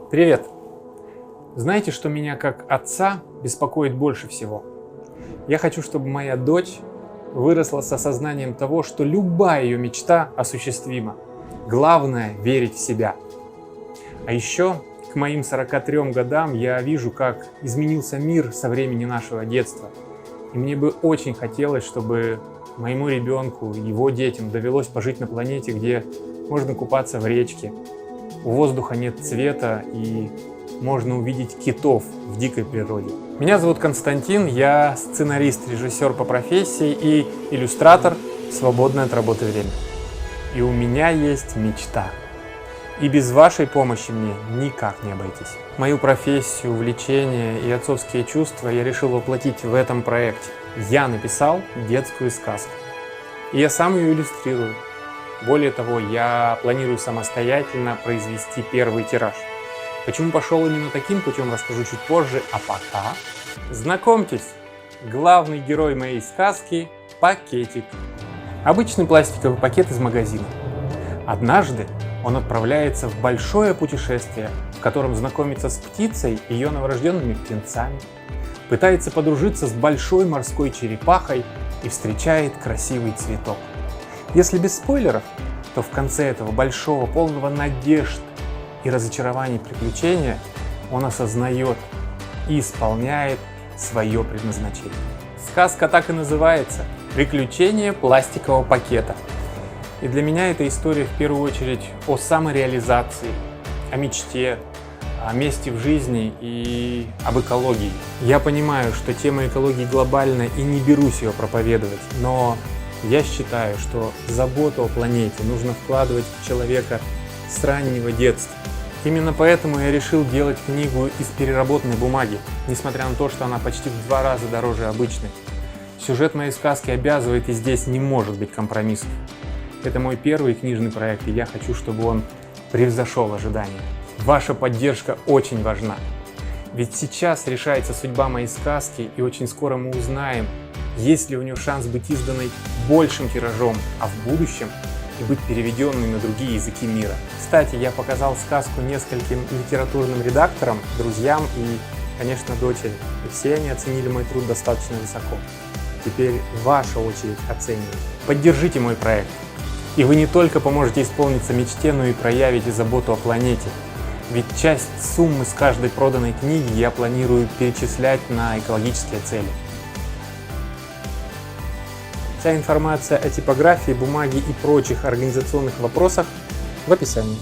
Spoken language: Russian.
Привет! Знаете, что меня как отца беспокоит больше всего? Я хочу, чтобы моя дочь выросла с осознанием того, что любая ее мечта осуществима. Главное – верить в себя. А еще к моим 43 годам я вижу, как изменился мир со времени нашего детства. И мне бы очень хотелось, чтобы моему ребенку, его детям довелось пожить на планете, где можно купаться в речке, у воздуха нет цвета и можно увидеть китов в дикой природе. Меня зовут Константин, я сценарист, режиссер по профессии и иллюстратор в свободное от работы время. И у меня есть мечта. И без вашей помощи мне никак не обойтись. Мою профессию, увлечения и отцовские чувства я решил воплотить в этом проекте. Я написал детскую сказку. И я сам ее иллюстрирую. Более того, я планирую самостоятельно произвести первый тираж. Почему пошел именно таким путем, расскажу чуть позже, а пока знакомьтесь, главный герой моей сказки – пакетик. Обычный пластиковый пакет из магазина. Однажды он отправляется в большое путешествие, в котором знакомится с птицей и ее новорожденными птенцами, пытается подружиться с большой морской черепахой и встречает красивый цветок. Если без спойлеров, то в конце этого большого, полного надежд и разочарований приключения он осознает и исполняет свое предназначение. Сказка так и называется «Приключения пластикового пакета». И для меня эта история в первую очередь о самореализации, о мечте, о месте в жизни и об экологии. Я понимаю, что тема экологии глобальна и не берусь ее проповедовать, но я считаю, что заботу о планете нужно вкладывать в человека с раннего детства. Именно поэтому я решил делать книгу из переработанной бумаги, несмотря на то, что она почти в 2 раза дороже обычной. Сюжет моей сказки обязывает, и здесь не может быть компромиссов. Это мой первый книжный проект, и я хочу, чтобы он превзошел ожидания. Ваша поддержка очень важна. Ведь сейчас решается судьба моей сказки, и очень скоро мы узнаем, есть ли у нее шанс быть изданной большим тиражом, а в будущем и быть переведенной на другие языки мира. Кстати, я показал сказку нескольким литературным редакторам, друзьям и, конечно, дочери. И все они оценили мой труд достаточно высоко. Теперь ваша очередь оценивать. Поддержите мой проект. И вы не только поможете исполниться мечте, но и проявите заботу о планете. Ведь часть суммы с каждой проданной книги я планирую перечислять на экологические цели. Вся информация о типографии, бумаге и прочих организационных вопросах в описании.